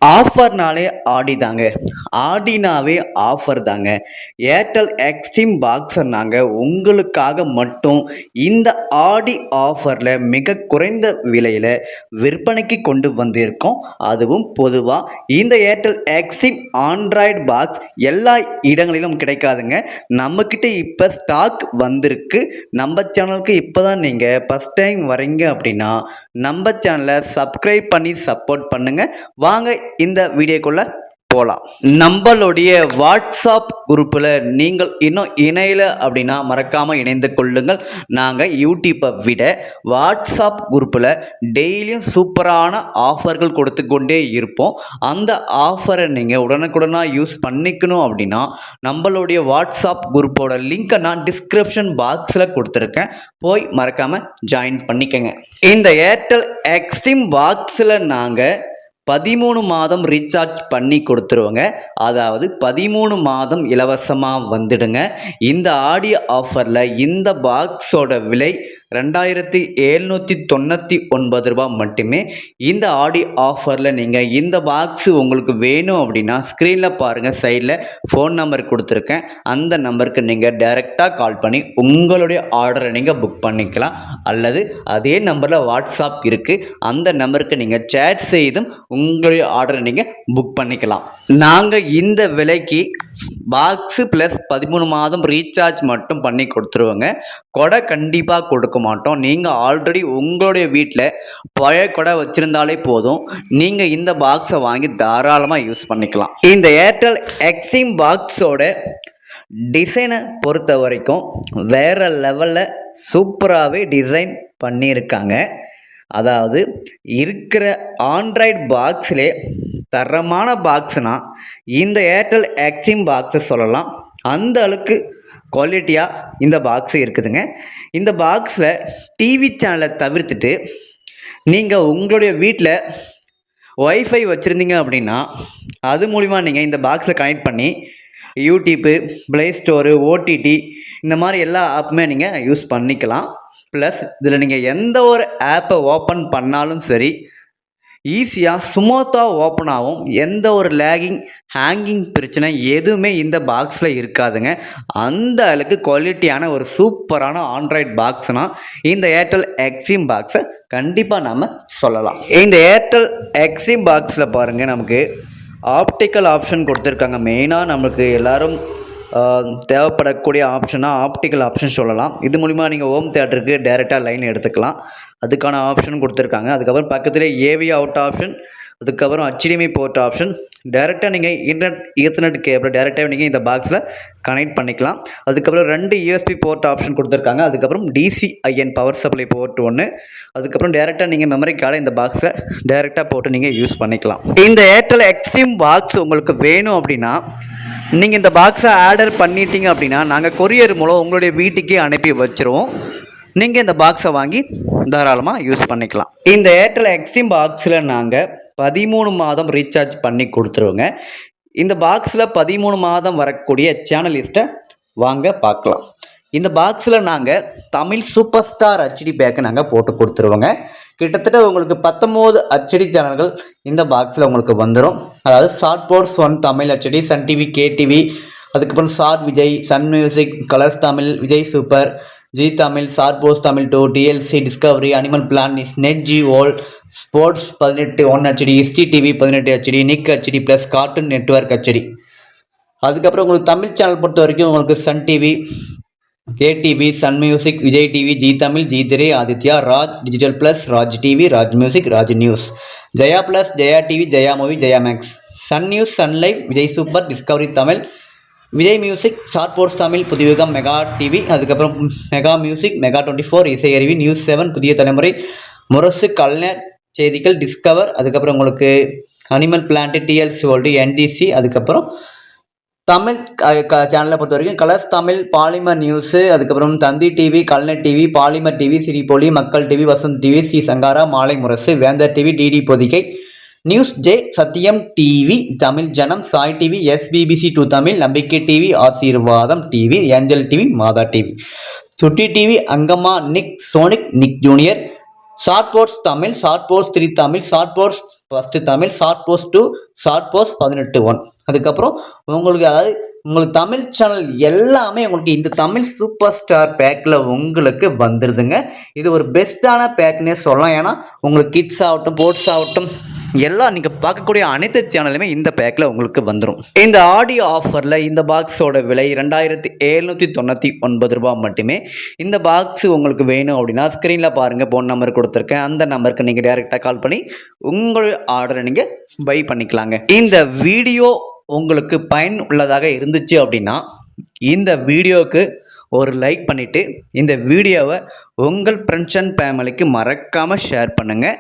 ஆஃபர்னாலே ஆடி தாங்க. ஆடினாவே ஆஃபர் தாங்க. Airtel extreme பாக்ஸர்னாங்க உங்களுக்காக மட்டும் இந்த ஆடி ஆஃபரில் மிக குறைந்த விலையில் விற்பனைக்கு கொண்டு வந்திருக்கோம். அதுவும் பொதுவாக இந்த ஏர்டெல் எக்ஸ்ட்ரீம் ஆண்ட்ராய்டு பாக்ஸ் எல்லா இடங்களிலும் கிடைக்காதுங்க. நம்மக்கிட்ட இப்போ ஸ்டாக் வந்திருக்கு. நம்ம சேனலுக்கு இப்போ தான் நீங்கள் ஃபஸ்ட் டைம் வரீங்க அப்படின்னா நம்ம சேனலை சப்ஸ்கிரைப் பண்ணி சப்போர்ட் பண்ணுங்கள். வாங்க இந்த வீடியோக்குள்ள போகலாம். நம்மளுடைய வாட்ஸ்அப் குரூப்பில் நீங்கள் இன்னும் இணையல அப்படின்னா மறக்காமல் இணைந்து கொள்ளுங்கள். நாங்கள் யூடியூப்பை விட வாட்ஸ்அப் குரூப்பில் டெய்லியும் சூப்பரான ஆஃபர்கள் கொடுத்து கொண்டே இருப்போம். அந்த ஆஃபரை நீங்கள் உடனுக்குடனாக யூஸ் பண்ணிக்கணும் அப்படின்னா நம்மளுடைய வாட்ஸ்அப் குரூப்போட லிங்க்கை நான் டிஸ்கிரிப்ஷன் பாக்ஸில் கொடுத்துருக்கேன். போய் மறக்காமல் ஜாயின் பண்ணிக்கங்க. இந்த ஏர்டெல் எக்ஸ்ட்ரீம் பாக்ஸில் நாங்கள் 13 மாதம் ரீசார்ஜ் பண்ணி கொடுத்துருவோங்க. அதாவது 13 மாதம் இலவசமாக வந்துடுங்க. இந்த ஆடியோ ஆஃபரில் இந்த பாக்ஸோட விலை 2799 ரூபா மட்டுமே. இந்த ஆடியோ ஆஃபரில் நீங்கள் இந்த பாக்ஸு உங்களுக்கு வேணும் அப்படின்னா ஸ்க்ரீனில் பாருங்கள், சைடில் ஃபோன் நம்பர் கொடுத்துருக்கேன். அந்த நம்பருக்கு நீங்கள் டைரெக்டாக கால் பண்ணி உங்களுடைய ஆர்டரை நீங்கள் புக் பண்ணிக்கலாம். அல்லது அதே நம்பரில் வாட்ஸ்அப் இருக்குது, அந்த நம்பருக்கு நீங்கள் சேட் செய்தும் உங்களுடைய ஆர்டரை நீங்கள் புக் பண்ணிக்கலாம். நாங்கள் இந்த விலைக்கு பாக்ஸு ப்ளஸ் 13 மாதம் ரீசார்ஜ் மட்டும் பண்ணி கொடுத்துருவோங்க. கொடை கண்டிப்பாக கொடுக்க மாட்டோம். நீங்கள் ஆல்ரெடி உங்களுடைய வீட்டில் பழைய கொடை வச்சுருந்தாலே போதும், நீங்கள் இந்த பாக்ஸை வாங்கி தாராளமாக யூஸ் பண்ணிக்கலாம். இந்த ஏர்டெல் எக்ஸ்ட்ரீம் பாக்ஸோட டிசைனை பொறுத்த வரைக்கும் வேறு லெவலில் சூப்பராகவே டிசைன் பண்ணியிருக்காங்க. அதாவது இருக்கிற ஆண்ட்ராய்டு பாக்ஸிலே தரமான பாக்ஸ்னால் இந்த ஏர்டெல் எக்ஸ்ட்ரீம் பாக்ஸை சொல்லலாம். அந்த அளவுக்கு குவாலிட்டியாக இந்த பாக்ஸு இருக்குதுங்க. இந்த பாக்ஸில் டிவி சேனலை தவிர்த்துட்டு நீங்கள் உங்களுடைய வீட்டில் ஒய்ஃபை வச்சுருந்தீங்க அப்படின்னா அது மூலிமா நீங்கள் இந்த பாக்ஸில் கனெக்ட் பண்ணி யூடியூப்பு, ப்ளே ஸ்டோரு, ஓடிடி இந்த மாதிரி எல்லா ஆப்புமே நீங்கள் யூஸ் பண்ணிக்கலாம். ப்ளஸ் இதில் நீங்கள் எந்த ஒரு ஆப்பை ஓப்பன் பண்ணாலும் சரி ஈஸியாக ஸ்மூத்தாக ஓப்பன் ஆகும். எந்த ஒரு லேகிங், ஹேங்கிங் பிரச்சனை எதுவுமே இந்த பாக்ஸில் இருக்காதுங்க. அந்த அளவுக்கு குவாலிட்டியான ஒரு சூப்பரான ஆண்ட்ராய்டு பாக்ஸ்னால் இந்த ஏர்டெல் எக்ஸ்ட்ரீம் பாக்ஸை கண்டிப்பாக நம்ம சொல்லலாம். இந்த ஏர்டெல் எக்ஸ்ட்ரீம் பாக்ஸில் பாருங்கள், நமக்கு ஆப்டிக்கல் ஆப்ஷன் கொடுத்துருக்காங்க. மெயினாக நமக்கு எல்லோரும் தேவைப்படக்கூடிய ஆப்ஷனாக ஆப்டிக்கல் ஆப்ஷன் சொல்லலாம். இது மூலிமா நீங்கள் ஹோம் தியேட்டருக்கு டைரெக்டாக லைன் எடுத்துக்கலாம். அதுக்கான ஆப்ஷன் கொடுத்துருக்காங்க. அதுக்கப்புறம் பக்கத்தில் ஏவி அவுட் ஆப்ஷன், அதுக்கப்புறம் HDMI போர்ட் ஆப்ஷன். டைரெக்டாக நீங்கள் ஈத்தர்நெட் கேபிள் டைரெக்டாக நீங்கள் இந்த பாக்ஸில் கனெக்ட் பண்ணிக்கலாம். அதுக்கப்புறம் 2 USB போர்ட் ஆப்ஷன் கொடுத்துருக்காங்க. அதுக்கப்புறம் DCIN பவர் சப்ளை போர்ட் 1. அதுக்கப்புறம் டைரெக்டாக நீங்கள் மெமரி கார்டை இந்த பாக்ஸில் டைரெக்டாக போட்டு நீங்கள் யூஸ் பண்ணிக்கலாம். இந்த ஏர்டெல் எக்ஸ்ட்ரீம் பாக்ஸ் உங்களுக்கு வேணும் அப்படின்னா நீங்கள் இந்த பாக்ஸை ஆர்டர் பண்ணிட்டீங்க அப்படின்னா நாங்கள் கொரியர் மூலம் உங்களுடைய வீட்டுக்கே அனுப்பி வச்சுருவோம். நீங்கள் இந்த பாக்ஸை வாங்கி தாராளமாக யூஸ் பண்ணிக்கலாம். இந்த ஏர்டெல் எக்ஸ்ட்ரீம் பாக்ஸில் நாங்கள் 13 மாதம் ரீசார்ஜ் பண்ணி கொடுத்துருவோங்க. இந்த பாக்ஸில் 13 மாதம் வரக்கூடிய சேனல் லிஸ்ட்டை வாங்க பார்க்கலாம். இந்த பாக்ஸில் நாங்கள் Tamil super star HD pack நாங்கள் போட்டு கொடுத்துருவோங்க. கிட்டத்தட்ட உங்களுக்கு 19 HD சேனல்கள் இந்த பாக்ஸில் உங்களுக்கு வந்துடும். அதாவது short ports 1 Tamil HD, Sun TV, KTV, அதுக்கப்புறம் short Vijay, Sun music, colours Tamil, Vijay super, G Tamil, short post Tamil 2, TLC, Discovery, animal planet, net G ஓல், sports 18 1 HD, history TV 18 HD, நிக் HD plus cartoon network HD. அதுக்கப்புறம் உங்களுக்கு Tamil channel பொறுத்த வரைக்கும் உங்களுக்கு Sun TV, KTV, Sun music, Vijay TV, G Tamil, G திரை, Aditya, Raj digital plus, Raj TV, Raj music, Raj news, Jaya plus, Jaya TV, Jaya movie, Jaya max, Sun news, Sun live, Vijay super, Discovery Tamil, Vijay music, ஷார்ட் sports Tamil, Puthuyugam, mega TV, அதுக்கப்புறம் mega music, mega 24, Isai அருவி, news 7, புதிய தலைமுறை, முரசு, கலைஞர் செய்திகள், discover, அதுக்கப்புறம் உங்களுக்கு animal plant, TLC world, NDC, அதுக்கப்புறம் தமிழ் சேனலை பொறுத்த வரைக்கும் கலர்ஸ் தமிழ், பாலிமர் நியூஸு, அதுக்கப்புறம் தந்தி டிவி, கல்நெட் டிவி, பாலிமர் டிவி, சிரிப்பொலி, மக்கள் TV, Vasanth TV, Sri Sankara, மாலை முரசு, வேந்தர் TV, DD Pothigai, news J, சத்தியம் டிவி, தமிழ் ஜனம், சாய் டிவி, SBBC 2 தமிழ், நம்பிக்கை டிவி, ஆசீர்வாதம் டிவி, ஏஞ்சல் டிவி, மாதா டிவி, சுட்டி டிவி, அங்கம்மா, நிக், சோனிக், நிக் junior, short sports Tamil, short ports 3 Tamil, short ports first Tamil short post 2 short post 18:1. அதுக்கப்புறம் உங்களுக்கு தமிழ் சேனல் எல்லாமே உங்களுக்கு இந்த தமிழ் சூப்பர் ஸ்டார் பேக்கில் உங்களுக்கு வந்துடுதுங்க. இது ஒரு பெஸ்ட்டான பேக்னே சொல்லலாம். ஏன்னா உங்களுக்கு கிட்ஸ் ஆகட்டும், ஸ்போர்ட்ஸ் ஆகட்டும், எல்லாம் நீங்கள் பார்க்கக்கூடிய அனைத்து சேனலுமே இந்த பேக்கில் உங்களுக்கு வந்துடும். இந்த ஆடி ஆஃபரில் இந்த பாக்ஸோட விலை 2799 ரூபா மட்டுமே. இந்த பாக்ஸ் உங்களுக்கு வேணும் அப்படின்னா ஸ்க்ரீனில் பாருங்கள், ஃபோன் நம்பர் கொடுத்துருக்கேன். அந்த நம்பருக்கு நீங்கள் டைரெக்டாக கால் பண்ணி உங்கள் ஆர்டரை நீங்கள் பை பண்ணிக்கலாங்க. இந்த வீடியோ உங்களுக்கு பயனுள்ளதாக இருந்துச்சு அப்படின்னா இந்த வீடியோவுக்கு ஒரு லைக் பண்ணிவிட்டு இந்த வீடியோவை உங்கள் ஃப்ரெண்ட்ஸ் அண்ட் ஃபேமிலிக்கு மறக்காமல் ஷேர் பண்ணுங்கள்.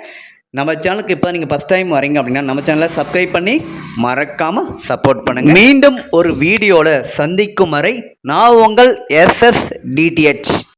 நம்ம சேனலுக்கு இப்போ நீங்கள் ஃபஸ்ட் டைம் வரீங்க அப்படின்னா நம்ம சேனலை சப்ஸ்கிரைப் பண்ணி மறக்காமல் சப்போர்ட் பண்ணுங்கள். மீண்டும் ஒரு வீடியோவில் சந்திக்கும் வரை நான் உங்கள் SS DTH.